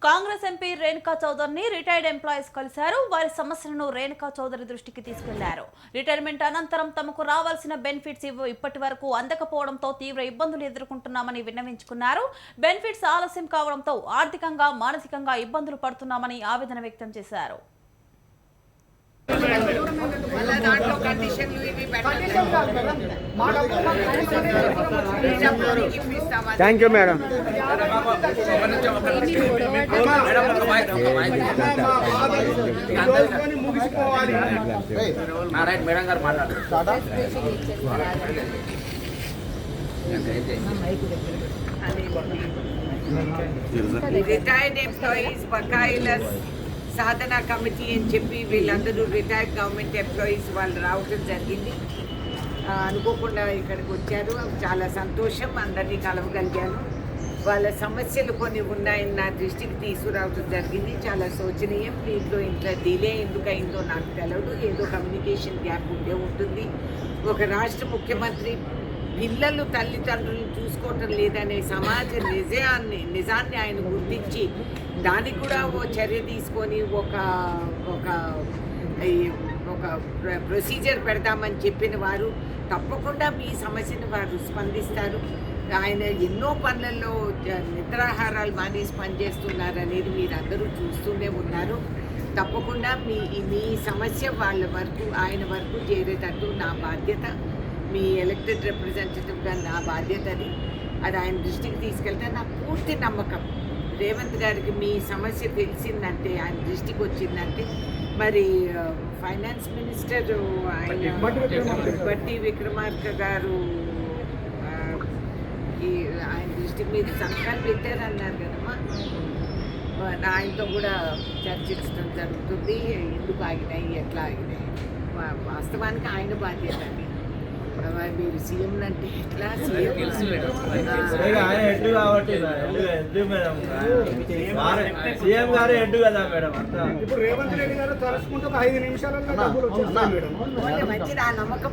Congress MP Renuka చౌదరిని retired employees కలిశారు. వారి సమస్యలను రేణుకా చౌదరి దృష్టికి తీసుకెళ్లారు. రిటైర్మెంట్ అనంతరం తమకు రావాల్సిన బెనిఫిట్స్ ఇప్పటి వరకు అందకపోవడంతో తీవ్ర ఇబ్బందులు ఎదుర్కొంటున్నామని విన్నవించుకున్నారు. బెనిఫిట్స్ ఆలస్యం కావడంతో ఆర్థికంగా మానసికంగా ఇబ్బందులు పడుతున్నామని ఆవేదన వ్యక్తం చేశారు. Thank you madam. మేడం గారు మాట్లాడారు. రిటైర్డ్ ఎంప్లాయీస్ బకాయిల సాధన కమిటీ అని చెప్పి వీళ్ళందరూ రిటైర్డ్ గవర్నమెంట్ ఎంప్లాయీస్ వాళ్ళు రావడం జరిగింది. అనుకోకుండా ఇక్కడికి వచ్చారు. చాలా సంతోషం, అందరినీ కలవగలిగాను. వాళ్ళ సమస్యలు కొన్ని ఉన్నాయని నా దృష్టికి తీసుకురావడం జరిగింది. చాలా శోచనీయం. దీంట్లో ఇంట్లో డిలే ఎందుకు అయిందో నాకు తెలియదు. ఏదో కమ్యూనికేషన్ గ్యాప్ ఉండే ఉంటుంది. ఒక రాష్ట్ర ముఖ్యమంత్రి పిల్లలు తల్లిదండ్రులను చూసుకోవటం లేదనే సమాజ నిజాన్ని ఆయన గుర్తించి దానికి కూడా ఓ చర్య తీసుకొని ఒక ప్రొసీజర్ పెడదామని చెప్పిన వారు తప్పకుండా మీ సమస్యను వారు స్పందిస్తారు. ఆయన ఎన్నో పనులలో నిద్రాహారాలు మానేసి పనిచేస్తున్నారనేది మీరు అందరూ చూస్తూనే ఉన్నారు. తప్పకుండా మీ సమస్య వాళ్ళ వరకు ఆయన వరకు చేరేటట్టు నా బాధ్యత, మీ ఎలక్టెడ్ రిప్రజెంటేటివ్గా నా బాధ్యత అది ఆయన దృష్టికి తీసుకెళ్తే నాకు పూర్తి నమ్మకం. రేవంత్ గారికి మీ సమస్య తెలిసిందంటే, ఆయన దృష్టికి వచ్చిందంటే, మరి ఫైనాన్స్ మినిస్టర్ ఆయన బట్టి విక్రమార్క గారు ఆయన దృష్టికి మీరు సంతకాలు పెట్టారన్నారు కదమ్మా. ఆయనతో కూడా చర్చించడం జరుగుతుంది. ఎందుకు ఆగినాయి, ఎట్లా ఆగినాయి, వాస్తవానికి ఆయన బాధ్యత అండి. మీరు సీఎం అంటే ఎట్లా సీఎం గారు హెడ్ కదా మేడం. ఇప్పుడు రేవంత్ రెడ్డి గారు తలుచుకుంటే 5 నిమిషాలలో మంచిది. ఆ నమ్మకం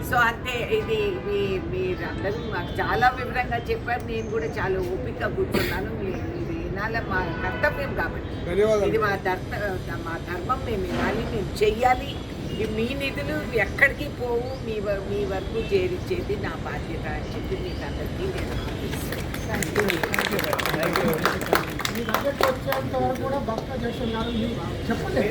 సో అంతే. ఇది మీరందరూ మాకు చాలా వివరంగా చెప్పారు. నేను కూడా చాలా ఓపికగా కూర్చున్నాను. మీరు వినాలి, మా కర్తవ్యం కాబట్టి. ఇది మా ధర్మం. మేము వినాలి, మేము చెయ్యాలి. మీ నిధులు ఎక్కడికి పోవు, మీ వరకు చేరించేది నా బాధ్యత అని చెప్పి మీకు అందరికీ నేను చెప్పండి.